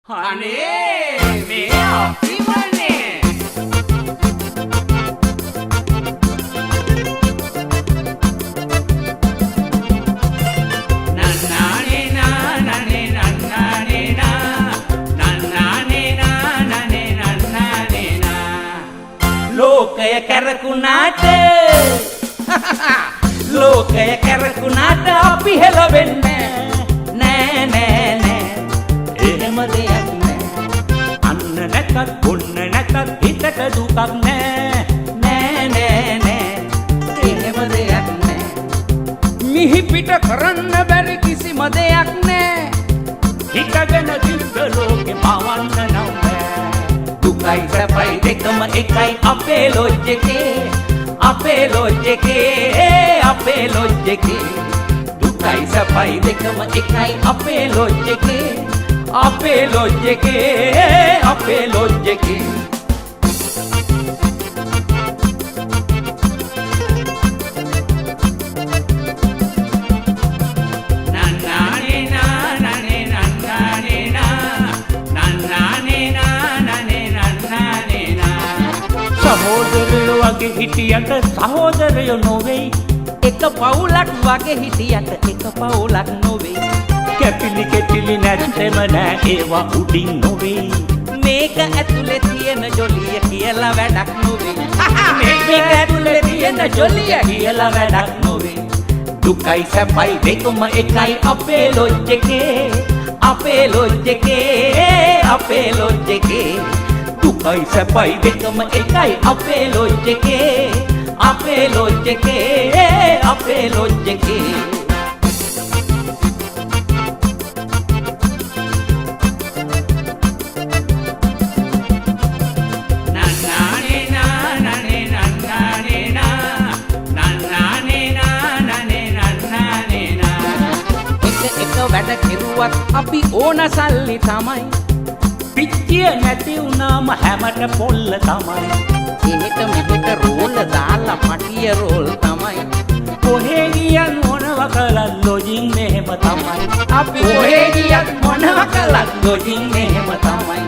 අනේ මේ අපිමනේ නන්නානේ නන්නානේ නන්නානේ නන්නානේ නන්නානේ ලෝකය කැරකුණාට ලෝකය කැරකුණාට අපි හෙලවෙන්නේ නෑ නෑ නෑ එහෙම දෙයක් නෑ අන්න නැතත් බොන්න නැතත් හිතට දුකක් නෑ නෑ නෑ නෑ එහෙම දෙයක් නෑ මිහි පිට කරන්න බැරි කිසිම දෙයක් නෑ හිතගෙන දිව්ව ලෝකෙ පවන්න නම් බෑ දුකයි සැපයි දෙකම එකයි අපේ ලොජ්ජකේ අපේ ලොජ්ජකේ අපේ ලොජ්ජකේ දුකයි සැපයි දෙකම එකයි අපේ ලොජ්ජකේ අපේ ලොජ්ජකේ අපේ ලොජ්ජකේ නන්නානේ නන්නානේ නන්නානේ නන්නානේ නන්නානේ සහෝදරයෝ වගේ හිටියට සහෝදරයෝ නොවේ එක පවුලක් වගේ හිටියට එක පවුලක් නොවේ කැපිලි කෙටිලි නැත්තෙම නෑ ඒවා උඩින් නොවේ මේක ඇතුලේ තියෙන ජොලිය කියලා වැඩක් නොවේ මේක ඇතුලේ තියෙන ජොලිය කියලා වැඩක් නොවේ දුකයි සැපයි දෙකම එකයි අපේ ලොජ්ජකේ අපේ ලොජ්ජකේ අපේ ලොජ්ජකේ දුකයි සැපයි දෙකම එකයි අපේ ලොජ්ජකේ අපේ ලොජ්ජකේ අපේ ලොජ්ජකේ නන්නානේ නන්නානේ නන්නානේ නන්නානේ නන්නානේ එක වැඩ කෙරුවත් අපි ඕන සල්ලි තමයි පිච්චිය නැති වුණාම හැමට පොල්ල තමයි එහෙට මෙහෙට රෝල් දාලා මටිය රෝල් තමයි කොහේ ගියත් මොනව කළත් ලොජින් මෙහෙම තමයි අපි කොහේ ගියත් මොනව කළත් ලොජින් මෙහෙම තමයි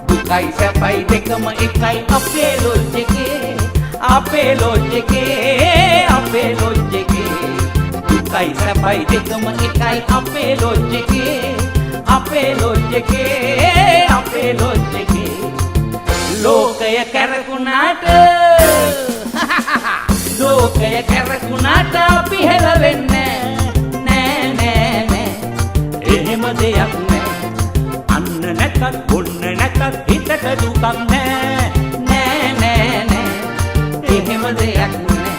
දුකයි සැපයි දෙකම එකයි අපේ ලොජ්ජකේ අපේ ලොජ්ජකේ අපේ ලොජ්ජකේ දුකයි සැපයි දෙකම එකයි අපේ ලොජ්ජකේ අපේ ලොජ්ජකේ අපේ ලොජ්ජකේ ලෝකය කැරකුණාට ලෝකය කැරකුණාට අපි හෙලවෙන්නේ නෑ නෑ නෑ එහෙම දෙයක් නෑ අන්න නැතත් බොන්න නැතත් හිතට දුකක් නෑ නෑ නෑ නෑ එහෙම දෙයක් නෑ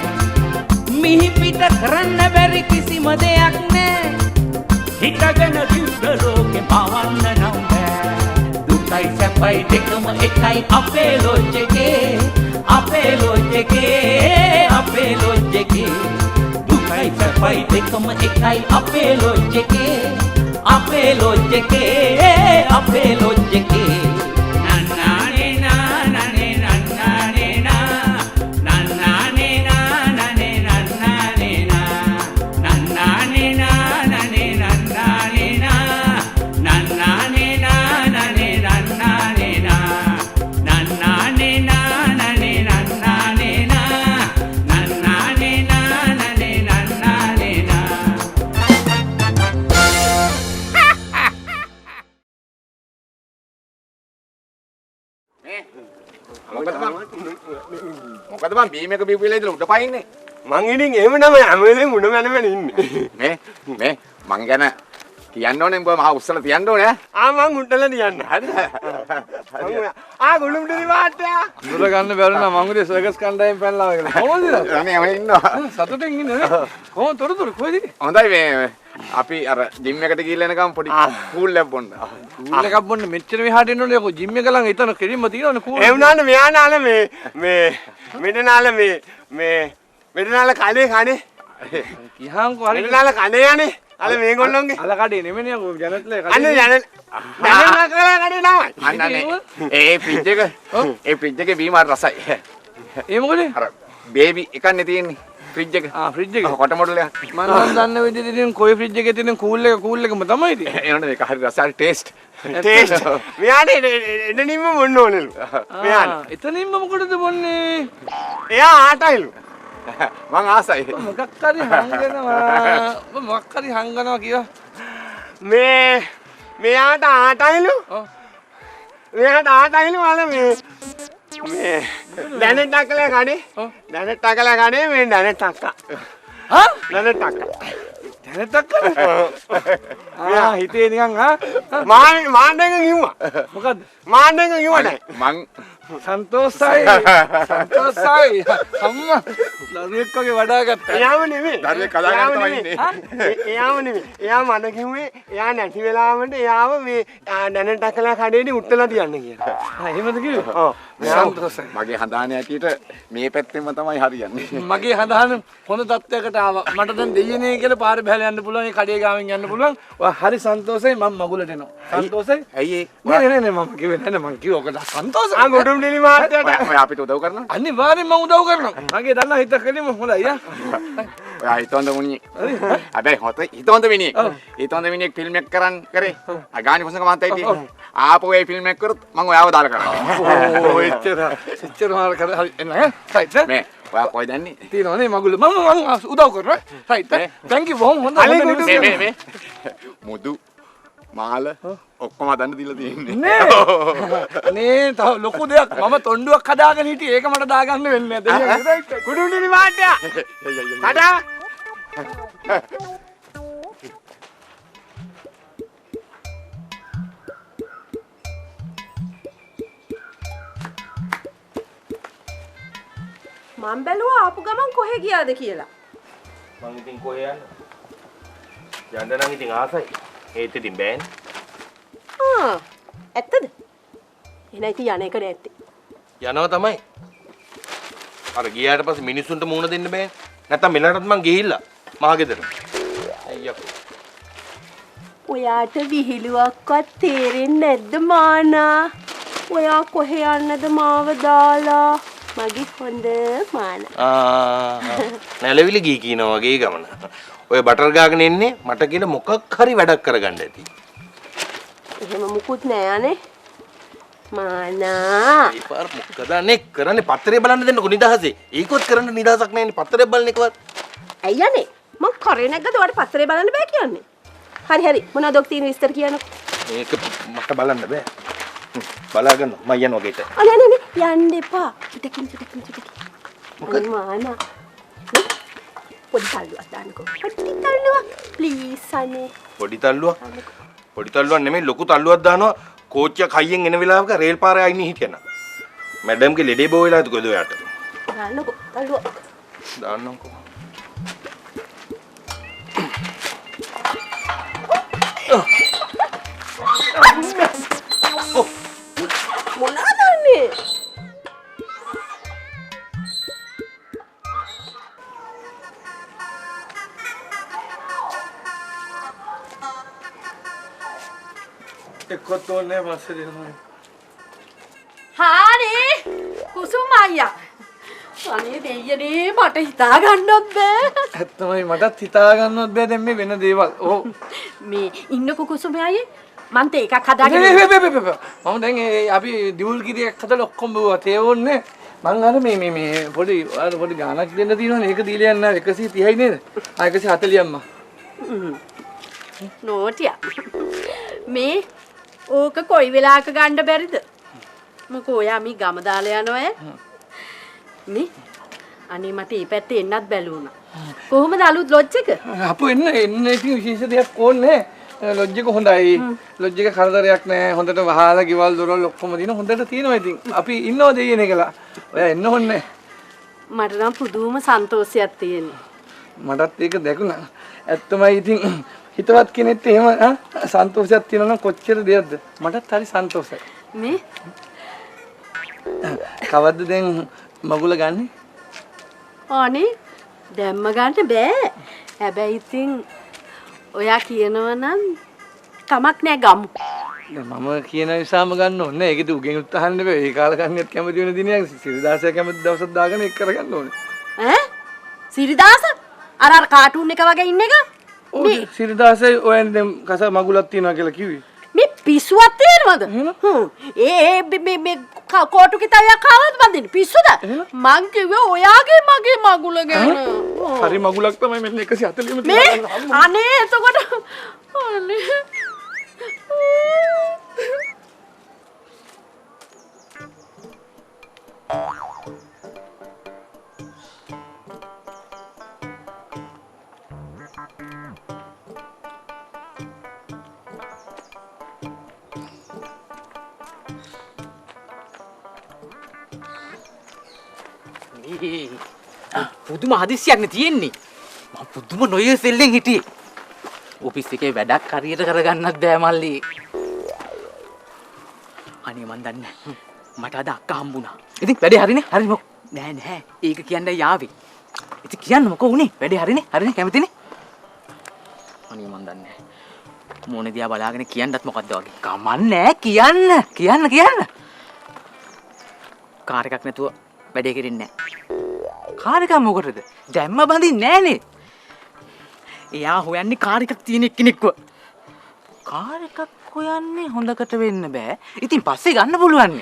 මිහි පිට කරන්න බැරි කිසිම දෙයක් නෑ හිතගෙන දිව්ව ලෝකෙ පවන්න නම් බෑ දුකයි සැපයි දෙකම එකයි අපේ ලොජ්ජකේ අපේ ලොජ්ජකේ අපේ ලොජ්ජකේ දුකයි සැපයි දෙකම එකයි අපේ ලොජ්ජකේ අපේ ලොජ්ජකේ අපේ ලොජ්ජකේ නන්නානේ නන්නානේ නන්නානේ නන්නානේ නන්නානේ නන්නානේ නන්නානේ නන්නානේ නන්නානේ නන්නානේ නන්නානේ නන්නානේ නන්නානේ නන්නානේ නන්නානේ නන්නානේ මොකද මං බීමක බීපෙලා ඉඳලා උඩ පයින්නේ මං ඉතින් එහෙම නම හැමදේම උඩ මැනමෙන් ඉන්නේ මේ මං ගැන කියන්න ඕනේ උඹ මහා උස්සලා තියන්න ඕනේ මං උඩලා තියන්න හරිද ගොළුම්ට දිවාට්ටා දුර ගන්න බැරි නම් මං උදේ සර්කස් කණ්ඩායම් පැනලා වගේ කොහොමද අනේ මම ඉන්නවා සතුටින් ඉන්නේ කොහොමද තොරතුරු කොහෙද හොඳයි මේ අපි අර ජිම් එකට ගිහලා එනකම් පොඩි කූල් එකක් බොන්න කූල් එකක් බොන්න මෙච්චර මෙහාට එන්න ඕනේ ජිම් එක ළඟ එතන කෙලින්ම තියෙනවනේ කූල් ඒ වුණානේ මෙයා නාල මේ මෙතනාල මෙතනාල කඩේ කනේ කිහාම්කෝ හරි මෙතනාල කනේ යන්නේ අල මේගොල්ලෝන්ගේ අල කඩේ නෙමෙයි අකෝ ජනත්ලේ කඩේ අනේ ජනල් කඩේ නමයි අන්නනේ ඒ ෆ්‍රිජ් එකේ බීම රසයි ඒ මොකද අර බේබි එකක්නේ තියෙන්නේ ෆ්‍රිජ් එක. ෆ්‍රිජ් එක. කොට මොඩල් එක. මම නම් දන්න විදිහට ඉතින් කොයි ෆ්‍රිජ් එකේ තියෙන කූල් එකම තමයි ඉතින්. ඒනොනේ ඒක හරි රසයි ටේස්ට්. ටේස්ට්. මෙයාට එන්නනින්ම මොන්න ඕනෙලු. මෙයාට. එතනින්ම මොකටද බොන්නේ? එයා ආටයිලු. මං ආසයි. මොකක් හරි හංගනවා. මොකක් හරි හංගනවා කියලා. මෙයාට ආටයිලු. මෙයාට ආටයිලු වල මේ දැනට අක්කලා කඩේ. දැනට අක්කලා කඩේ මේ දැනට අක්කා. හා? දැනට අක්කා. දැනටක් හිතේ නිකන් මාන්නක කිව්වා. මොකද්ද? මාන්නක කිව්වා නෑ. මං සන්තෝෂයි අම්මා දරුවෙක් වගේ වඩා ගත්තා. එයාම නෙමෙයි. දරුවෙක් කඩාගෙන තමයි ඉන්නේ. එයාම නෙමෙයි. එයා මට කිව්වේ එයා නැති වෙලාවට එයාව මේ දැනට අක්කලා කඩේදී උත්තලා තියන්න කියලා. එහෙමද කිව්වේ? ඔව්. සන්තෝෂයි. මගේ හදාන ඇටියට මේ පැත්තෙන්ම තමයි හරියන්නේ. මගේ හදාන හොඳ තත්ත්වයකට ආවා. මට දැන් දෙයියනේ කියලා පාරේ බහැලා යන්න පුළුවන්. ඒ කඩේ ගාමින් යන්න පුළුවන්. ඔය හරි සන්තෝෂයි මම මගුලට එනවා. සන්තෝෂයි? ඇයි ඒ? නෑ මම කිව්වේ නෑ මම කිව්ව ඔක සන්තෝෂයි. ගොඩුම් ඩෙලි මාත්‍යට ඔය අපිට උදව් කරනවා. අනිවාර්යෙන් මම උදව් කරනවා. මගේ දන්නා හිත කලෙම හොඳයි යා. ඔයා හිතවන්ද මුණියෙක්. හැබැයි හොත හිතවන්ද මිනිහෙක්. හිතවන්ද මිනිහෙක් ෆිල්ම් එක කරන් කරේ. ගානි කුසක මහත්තයා හිටියේ. ආපහු ඒ ෆිල්ම් එක කරොත් මම ඔයාව දාලා කරනවා. ඕ එච්චර මාර කර හරි එන්න ඈ. රයිට් මේ ඔයා කොයි දන්නේ? තියෙනවනේ මගුල මම උදව් කරනවා. රයිට් තැන්ක් යූ බොහොම හොඳයි. මේ මුදු මාල ඔක්කොම හදන්න දීලා තියෙන්නේ. නේ තව ලොකු දෙයක් මම තොණ්ඩුවක් හදාගෙන හිටියේ ඒක මට දාගන්න වෙන්නේ නැහැ. රයිට් ගොඩුම් ඩෙලි මාත්‍යා කඩා මම බැලුවා ආපු ගමන් කොහෙ ගියාද කියලා. මං ඉතින් කොහේ යන්නේ? යන්න නම් ඉතින් ආසයි. ඒත් ඉතින් බෑනේ. ඇත්තද? එහෙනම් ඉතින් යන එක නැත්තේ. යනවා තමයි. අර ගියාට පස්සේ මිනිස්සුන්ට මුණ දෙන්න බෑනේ. නැත්තම් මෙලටත් මං ගිහිල්ලා මහගෙදර. අයියෝ. ඔයාට විහිළුවක්වත් තේරෙන්නේ නැද්ද මානා? ඔයා කොහෙ යන්නද මාව දාලා? මගේ හොඳ මානා. නැලවිලි ගී කියනවා වගේ ගමන. ඔය බටර් ගාගෙන එන්නේ මට කියලා මොකක් හරි වැඩක් කරගන්න ඇති. එහෙම මුකුත් නෑ අනේ. මානා. ඒ පාර මොකද අනේ කරන්නේ පත්තරේ බලන්න දෙන්නකො නිදහසේ. ඒකවත් කරන්න නිදහසක් නැන්නේ පත්තරේ බලන එකවත්. ඇයි අනේ? මං කරේ නැග්ගද ඔයාට පත්තරේ බලන්න බෑ කියන්නේ? හරි මොනවද ඔක් තියෙන විස්තර කියන්නකො. මේක මට බලන්න බෑ. බලාගන්න මම යනවා ගෙට. අනේ යන්න එපා. ඉතකින්. මොකද මානා? පොඩි තල්ලුවක් දාන්නකෝ. පොඩි තල්ලුවක් ප්ලීස් අනේ. පොඩි තල්ලුවක්? පොඩි තල්ලුවක් නෙමෙයි ලොකු තල්ලුවක් දානවා. කෝච්චියක් හයියෙන් එන වෙලාවක රේල් පාරේ ආයිනේ හිටියන. මැඩම්ගේ ලෙඩේ බෝ වෙලාද කොහෙද ඔයාට? දාන්නකෝ තල්ලුවක්. දාන්නම්කෝ. මොනවද අන්නේ? එක්කත් ඕනේ පස්සේ දෙනවා. හාරි කුසුම අයියා. අනේ දෙයියනේ මට හිතා ගන්නවත් බෑ. ඇත්තමයි මටත් හිතා ගන්නවත් බෑ දැන් මේ වෙන දේවල්. ඔව්. මේ ඉන්නකෝ කුසුම අයියේ මන්ට එකක් හදාගෙන මම දැන් අපි දියුල් කිරියක් හදලා ඔක්කොම බුවා තේවොන්නේ මං අර මේ පොඩි ගානක් දෙන්න තියෙනවනේ ඒක දීලා යන්න 130යි නේද? 140 අම්මා. නෝටියා. මේ ඕක කොයි වෙලාවක ගන්න බැරිද? මොකෝ ඔයා මේ ගම දාලා යනවා නේ? අනේ මට මේ පැත්තේ එන්නත් බැලුණා. කොහොමද අලුත් ලොජ් එක? අපු එන්න ඉතින් විශේෂ දෙයක් ඕනේ. ලොජ් එක හොඳයි. ලොජ් එක කරදරයක් නෑ. හොඳට වහලා ගෙවල් දොරවල් ඔක්කොම දින හොඳට තියෙනවා ඉතින්. අපි ඉන්නවා දෙයියනේ කියලා. ඔයා එන්න ඕනේ. මට නම් පුදුම සන්තෝෂයක් තියෙනවා. මටත් ඒක දැකුණා. ඇත්තමයි ඉතින් හිතවත් කෙනෙක්ට එහෙම සන්තෝෂයක් තියෙනවා නම් කොච්චර දෙයක්ද? මටත් හරි සන්තෝෂයි. මේ කවද්ද දැන් මගුල ගන්නෙ? අනේ දැම්ම ගන්න බෑ. හැබැයි ඉතින් ඔයා කියනවා නම් කමක් නෑ ගමු. මම කියන නිසාම ගන්න ඕනේ. ඒකද උගෙන් උත්හාන්න බෑ. ඒ කාල කන්නේත් කැමති වෙන දිනයක් සිරිදාසය කැමති දවසක් දාගෙන ඒක කරගන්න ඕනේ. ඈ සිරිදාස අර කාටුන් එක වගේ ඉන්න එක ඔය සිරිදාසයි ඔයන් දැන් කස මගුලක් තියනවා කියලා කිව්වේ. මේ පිස්සුවක් තියෙනවද? මේ කෝටු කිතාවියක් කාවද බඳින්න පිස්සුද? මං කිව්වේ ඔයාගේ මගේ මගුල ගැන. හරි මගුලක් තමයි මෙන්න 140ම මේ අනේ එතකොට අනේ පුදුම හදිස්සියක් නේ තියෙන්නේ. මම පුදුම නොයෙසෙල්ලෙන් හිටියේ. ඔෆිස් එකේ වැඩක් හරියට කරගන්නත් බෑ මල්ලි. අනේ මන් දන්නේ මට අද අක්කා හම්බුණා. ඉතින් වැඩේ හරිනේ? හරි මොකක්? නෑ. ඒක කියන්නයි යාවේ. ඉතින් කියන්න මොකෝ උනේ? වැඩේ හරිනේ? හරිනේ කැමතිනේ? අනේ මන් දන්නේ මොනේ දිහා බලාගෙන කියන්නත් මොකද්ද වගේ. කමන්නේ කියන්න. කාර් එකක් නැතුව වැඩේ කෙරෙන්නේ නැහැ. කාර් එක මොකටද? දැම්ම බඳින්නේ නැහනේ. එයා හොයන්නේ කාර් එකක් තියෙන කෙනෙක්ව. කාර් එකක් හොයන්නේ හොඳකට වෙන්න බෑ. ඉතින් පස්සේ ගන්න පුළුවන්.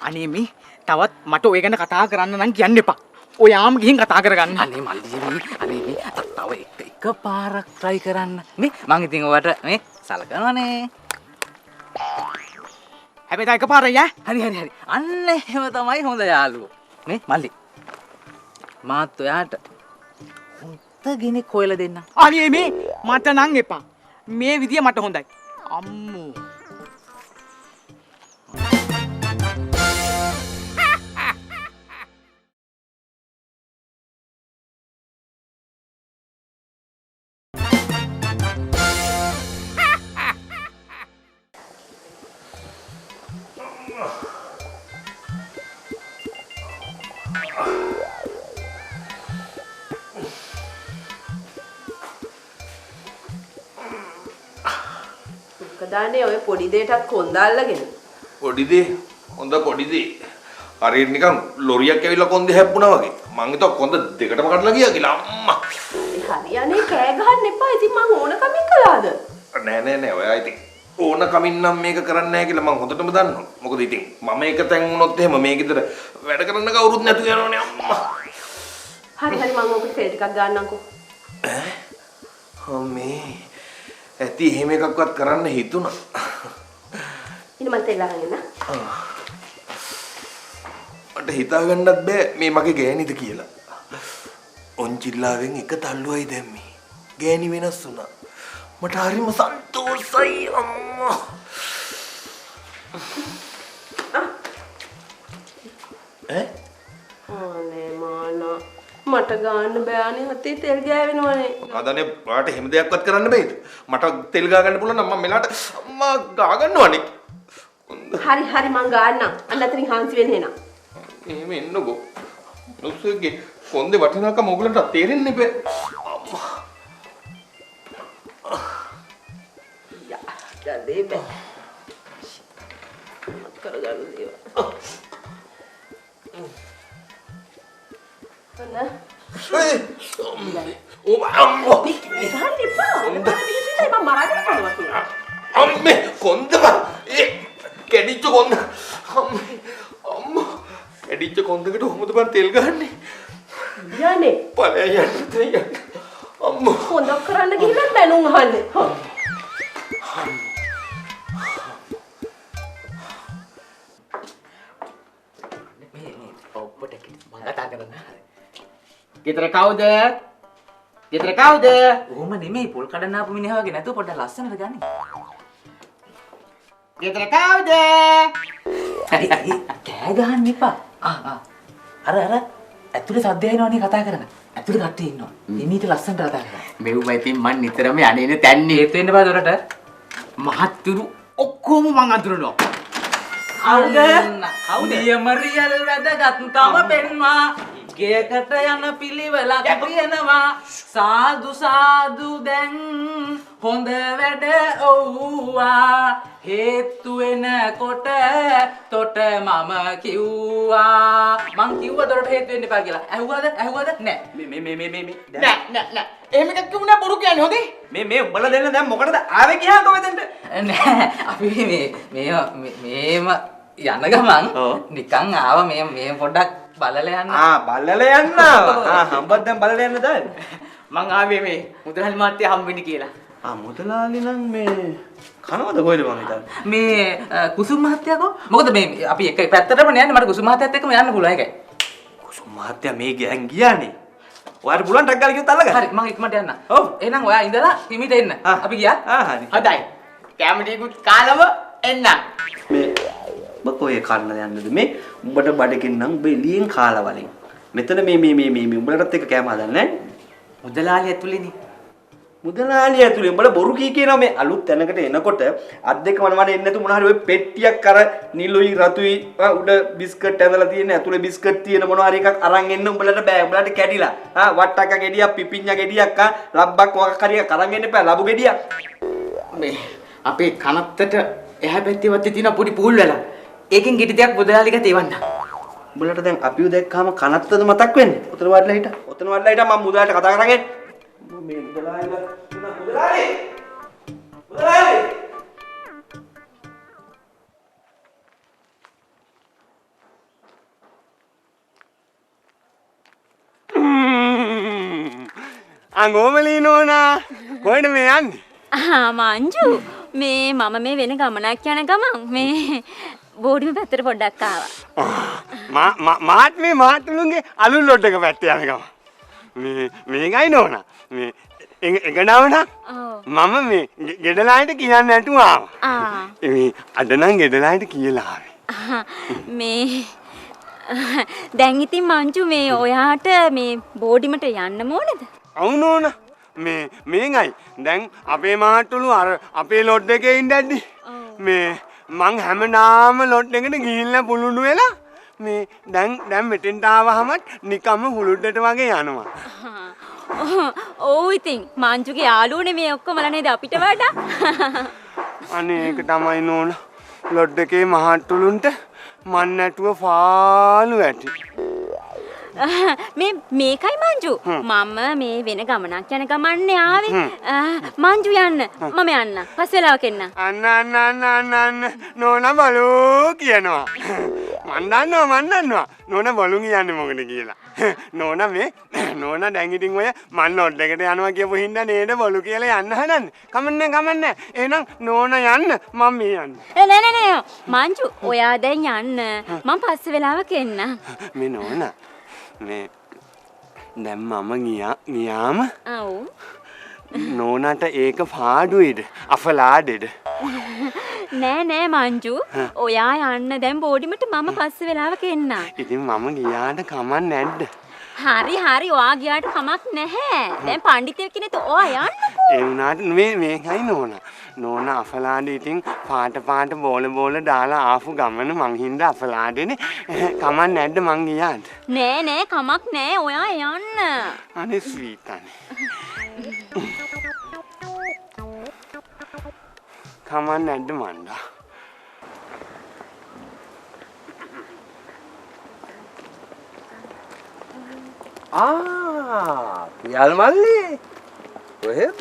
අනේ මේ තවත් මට ඔය ගැන කතා කරන්න නම් කියන්න එපා. ඔයාම ගිහින් කතා කරගන්න. අනේ මල්ලි මේ තව එක පාරක් try කරන්න. මේ මං ඉතින් ඔයාට මේ සලකනවනේ. හැබැයි තව එක පාරයි ඈ. හරි. අන්න එහෙම තමයි හොඳ යාළුවෝ. මේ මල්ලි මාත් ඔයාට හොඳ කෙනෙක් හොයලා දෙන්න. අනේ මේ මට නම් එපා. මේ විදිය මට හොඳයි. අම්මෝ. දාන්නේ ඔය පොඩි දෙයටත් කොන්ද අල්ලගෙන. පොඩි දේ හොඳ පොඩි දේ. හරියට නිකන් ලොරියක් ඇවිල්ලා කොන්දේ හැප්පුණා වගේ. මං හිතුවා කොන්ද දෙකටම කඩලා ගියා කියලා අම්මා. හරියනේ කෑ ගහන්න එපා. ඉතින් මං ඕන කමින් කළාද? නෑ. ඔයා ඉතින් ඕන කමින් නම් මේක කරන්නේ නැහැ කියලා මං හොඳටම දන්නවා. මොකද ඉතින් මම එක තැන් වුණොත් එහෙම මේ ගෙදර වැඩ කරන්න කවුරුත් නැතු යනවනේ අම්මා. හරි මං ඔකට තේ ටිකක් ගන්නම්කෝ. අම්මේ ඇති එහෙම එකක්වත් කරන්න හිතුණා. ඉතින් මම තෙල් අරගෙන එන්න. මට හිතා ගන්නත් බෑ මේ මගේ ගෑණිද කියලා. ඔන්චිල්ලාවෙන් එක තල්ලුවයි දැම්මේ. ගෑණි වෙනස් වුණා. මට හරිම සන්තෝෂයි අම්මා. අනේ මානා මට ගන්න බෑනේ හතේ තෙල් ගෑවෙනවනේ. මොකදනේ ඔයාට හැම දෙයක්වත් කරන්න බෑද? මට තෙල් ගා ගන්න පුළුවන් නම් මම මෙලාට අම්මා ගා ගන්නවනේ. හරි මං ගන්නම්. අන්නතරින් හාන්සි වෙන්න එනවා. එහෙම එන්නකෝ. නුස්සෙගේ කොන්දේ වටිනාකම ඕගලන්ට තේරෙන්නේ බෑ. අම්මා. යදේ බෑ. කරගන්න දේවා. අම්මේ කොන්දම කැඩිච්ච කොන්ද අම්මා කැඩිච්ච කොන්දකට කොහොමද බං තෙල් ගහන්නේ යන්නේ පළය යන්න අම්මා හොඳක් කරන්න ගිහින් බැනුම් අහන්නේ ගෙදර කවුද? ඔහොම නෙමෙයි පොල් කඩන්න ආපු මිනිහා වගේ නැතුව පොඩ්ඩක් ලස්සනට ගන්න. ගෙදර කවුද? කෑ ගහන්න එපා. අර ඇතුලේ සද්ද ඇහෙනවනේ කතා කරන. ඇතුලේ කට්ටිය ඉන්නවා. එමීට ලස්සනට කතා කරනවා. මෙව්ව ඉතින් මන් නිතරම යන්නේ තැන්නේ. ඒත් වෙන්න බෑ දොරට. මහත්තුරු ඔක්කොම මං අඳුරනවා. කවුද? නියමරියල් වැදගත්කම පෙන්වා ගෙයකට යන පිළිවෙලක් තියෙනවා සාදු දැන් හොඳ වැඩ ඔව්වා හේතු වෙනකොට තොට මම කිව්වා මං කිව්වා දොරට හේතු වෙන්න එපා කියලා. ඇහුවද? නෑ. නෑ. එහෙම එකක් කිව්ව නෑ බොරු කියන්නේ හොඳේ. මේ උඹලා දෙන්න දැන් මොකටද ආවේ කියහන්කො මෙතෙන්ට? නෑ අපි මේම යන ගමන් නිකන් ආව මේ පොඩ්ඩක් බලලා යන්න. බලලා යන්න ආවා. හම්බත් දැන් බලලා යන්න දාන්න. මං ආවේ මේ මුදලාලි මාත්‍ය හම්බෙන්න කියලා. මුදලාලි නම් මේ කනවද කොහෙද මං හිතන්නේ? මේ කුසුම් මහත්තයාකෝ මොකද මේ අපි එක පැත්තටම යන්නේ මට කුසුම් මහත්තයත් එක්කම යන්න පුළුවන් ඒකයි. කුසුම් මහත්තයා මේ ගෑන් ගියානේ. ඔයාට පුළුවන් ටක් ගාලා කිව්වොත් අල්ලගන්න. හරි මං ඉක්මනට යන්න. ඔව් එහෙනම් ඔයා ඉඳලා හිමිට එන්න. අපි ගියා. හරි. හොඳයි. කැමටිකුත් කාලම එන්න. මේ ඔබ කොහේ කන්න යන්නද මේ? උඹට බඩකින් නම් ඔබ එළියෙන් කාලා වලින්. මෙතන මේ උඹලටත් එක්ක කෑම හදන්නේ නැහැ. මුදලාලි ඇතුලේනේ. මුදලාලි ඇතුලේ උඹලා බොරු කී කියනවා මේ අලුත් තැනකට එනකොට අත් දෙක මනවන එන්නේ නැතු මොන හරි ඔය පෙට්ටියක් අර නිලුයි රතුයි උඩ බිස්කට් ඇඳලා තියෙන ඇතුලේ බිස්කට් තියෙන මොන හරි එකක් අරන් එන්න උඹලට බෑ. උඹලට කැඩිලා. වට්ටක්ක ගෙඩියක් පිපිඤ්ඤා ගෙඩියක් ලබ්බක් මොකක් හරි එකක් අරන් එන්න එපා. ලබු ගෙඩියක්. මේ අපේ කනත්තට එහා පැත්තේ වත්තේ තියෙන පොඩි පූල් වෙලා. ඒකෙන් ගෙඩි දෙකක් මුදලාලිට තේවන්න. උඹලට දැන් අපිව දැක්කාම කනත්තද මතක් වෙන්නේ? ඔතන වඩලා හිටා. මම මුදලාට කතා කරගෙන මේ මුදලාලි අංගෝමලී නෝනා කොහෙද මේ යන්නේ? මංජු මේ මම මේ වෙන ගමනක් යන ගමන් මේ බෝඩිම පැත්තට පොඩ්ඩක් ආවා. මාත්තුලුන්ගේ අලුත් ලොඩ් එක පැත්තේ යන ගමන්. මේකයි නෝනා. මේ එගනවන මම මේ ගෙඩලායිට කියන්න නැතුව ආවා. මේ අද නම් ගෙඩලායිට කියලා ආවේ. මේ දැන් ඉතින් මංජු මේ ඔයාට මේ බෝඩිමට යන්න ඕනේද? ඔව් නෝනා. මේකයි දැන් අපේ මාට්ටුලු අර අපේ ලොඩ් එකේ ඉඳද්දි මේ මං හැමදාම ලොඩ් එකට ගිහිල්ලා පුලුණු වෙලා මේ දැන් මෙතෙන්ට ආවහමත් නිකම්ම හුළුඩට වගේ යනවා. ඔව් ඉතින් මංජුගේ යාළුවනේ මේ ඔක්කොමලා නේද අපිට වඩා. අනේ ඒක තමයි නෝනා. ලොඩ් එකේ මහට්ටුලුන්ට මන් නැටුව ෆාලු ඇටි. මේකයි මංජු මම මේ වෙන ගමනක් යන ගමන්නේ ආවේ. මංජු යන්න මම යන්න පස් වෙලාවක එන්න. අන්න නෝනා බලෝ කියනවා. මන් දන්නවා නෝනා බලු කියන්නේ මොකද කියලා. නෝනා දැන් ඉතින් ඔය මන් ලොඩ් එකට යනවා කියපු හින්දා නේද බලු කියලා යන්න හදන්නේ. කමන්නේ. එහෙනම් නෝනා යන්න මම මේ යන්නේ. නෑ මංජු ඔයා දැන් යන්න මම පස් වෙලාවක එන්න. මේ නෝනා මේ දැන් මම ගියාම නෝනාට ඒක පාඩුයිද අෆලාඩෙද? නෑ මංජු ඔයා යන්න දැන් බෝඩිමට මම පස්සේ වෙලාවක එන්න. ඉතින් මම ගියාට කමක් නැද්ද? හරි ඔයා ගියාට කමක් නැහැ. දැන් පඬිතෙක් කෙනෙක් ඔයා යන්නකෝ. ඒ වුණාට මේකයි නෝනා අෆලාඩේ ඉතින් පාට බෝල දාලා ආපු ගමන මං හින්දා අෆලාඩේනේ. කමක් නැද්ද මං ගියාට? නෑ කමක් නෑ ඔයා යන්න. අනේ ස්වීට් අනේ. කමක් නැද්ද මන්දා? පියල් මල්ලි කොහෙද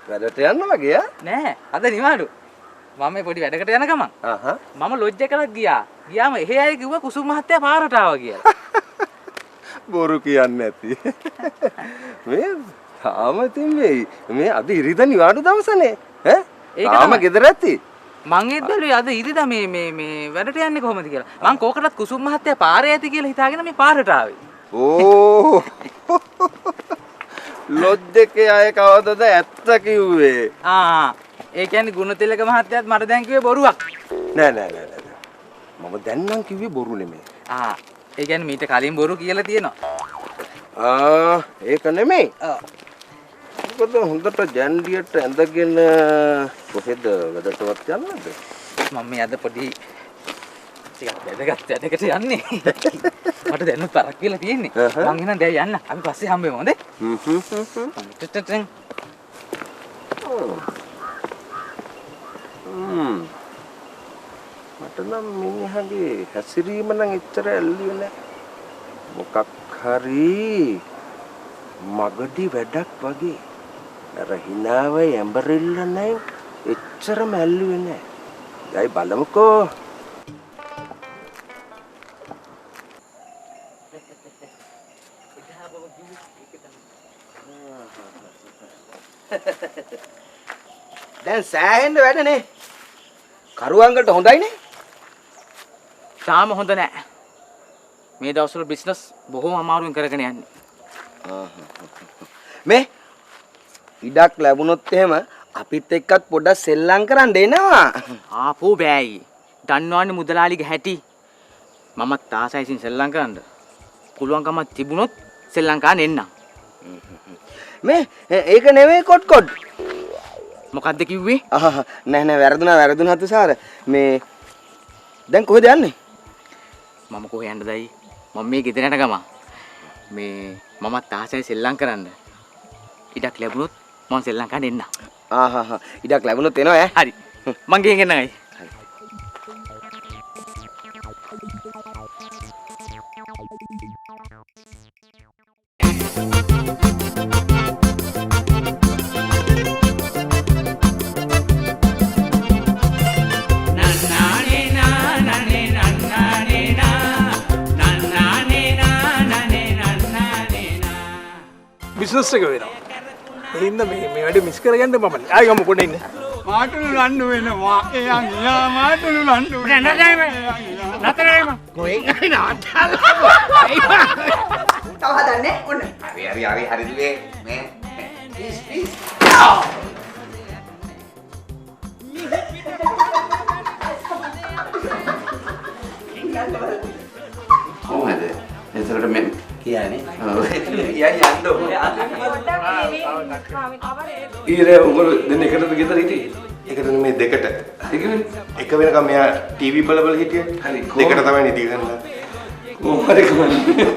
වැඩට යනවා ගියා? නෑ අද නිවාඩු. මම මේ පොඩි වැඩකට යන ගමන් මම ලොජ් එකකට ගියාම එහෙ අය කිව්වා කුසුම් මහත්තයා පාරට ආවා කියලා. බොරු කියන්නේ නැති. මේ තාම ඉතින් මේ අද ඉරිදා නිවාඩු දවසනේ. තාම ගෙදර ඇති. මං ඒත් බැලුවේ අද ඉරිදා මේ වැඩට යන්නේ කොහොමද කියලා. මං කෝකටත් කුසුම් මහත්තයා පාරේ ඇති කියලා හිතාගෙන මේ පාරට ආවේ. ඕ ලොජ් එකේ අය කවදද ඇත්ත කිව්වේ? ඒ කියන්නේ ගුණතිලක මහත්තයාත් මට දැන් කිව්වේ බොරුවක්. නෑ. මම දැන් නම් කිව්වේ බොරු නෙමෙයි. ඒ කියන්නේ මීට කලින් බොරු කියලා තියෙනවා. ඒක නෙමෙයි. මොකද හොඳට ජැන්ඩියට ඇඳගෙන කොහෙද වැඩටවත් යන්නද? මම මේ අද පොඩි ටිකක් වැඩකට යන්නේ. මට දැන් පරක් කියලා තියෙන්නේ. මං එහෙනම් දැන් යන්න. අපි පස්සේ හම්බෙමු හොඳේ? මට නම් මිනිහගේ හැසිරීම නම් එච්චර ඇල්ලුවේ නෑ. මොකක් හරි මගඩි වැඩක් වගේ. අර හිනාව යම්බරිල්ල නෑ එච්චරම ඇල්ලුවේ නෑ. යයි බලමුකෝ. දැන් සෑහෙන්න වැඩනේ. කරුවංගලට හොඳයිනේ. තාම හොඳ නෑ. මේ දවස්වල බිස්නස් බොහොම අමාරුවෙන් කරගෙන යන්නේ. මේ ඉඩක් ලැබුණොත් එහෙම අපිත් එක්කත් පොඩ්ඩක් සෙල්ලම් කරන්න එනවා. ආපෝ බෑයි. දන්නවන්නේ මුදලාලිගේ හැටි. මමත් ආසයිසින් සෙල්ලම් කරන්න. පුළුවන්කමක් තිබුණොත් සෙල්ලම් කරන්න එන්නම්. මේ ඒක නෙමෙයි කොට්. මොකද්ද කිව්වේ? නෑ වැරදුනා තුසාර. මේ දැන් කොහෙද යන්නේ? මම කොහෙ යන්නදයි? මම මේ ගෙදර යන ගම. මේ මමත් ආසයි සෙල්ලම් කරන්න. ඉඩක් ලැබුණොත් මම සෙල්ලම් කරන්න එන්න. ඉඩක් ලැබුණොත් එනවා ඈ. හරි. මං ගෙන් එන්නයි. බිස්නස් එක වෙනවා. ඒ හින්දා මේ වැඩේ මිස් කරගන්න මම ආයෙ ගමු පොඩ්ඩක් ඉන්න. මාටුළු ලණ්ඩු වෙනවා. එයන් යා මාටුළු ලණ්ඩු වෙනවා. නතරයිම. කොහෙන් හරි නවත්තලා. තව හදන්නේ ඔන්න. හරි දුවේ. මේ ප්ලීස්. කොහොමද? එතකොට මම කියන්නේ යන්න ඕනේ. ඊරේ උගල දෙන්න එකටද ගෙදර හිටියේ? එකට නෙමෙයි දෙකට. එක වෙනකම් මෙයා ටීවී බල හිටියේ. හරි. දෙකට තමයි නිදි ගන්න. කොහොමද කමන්නේ?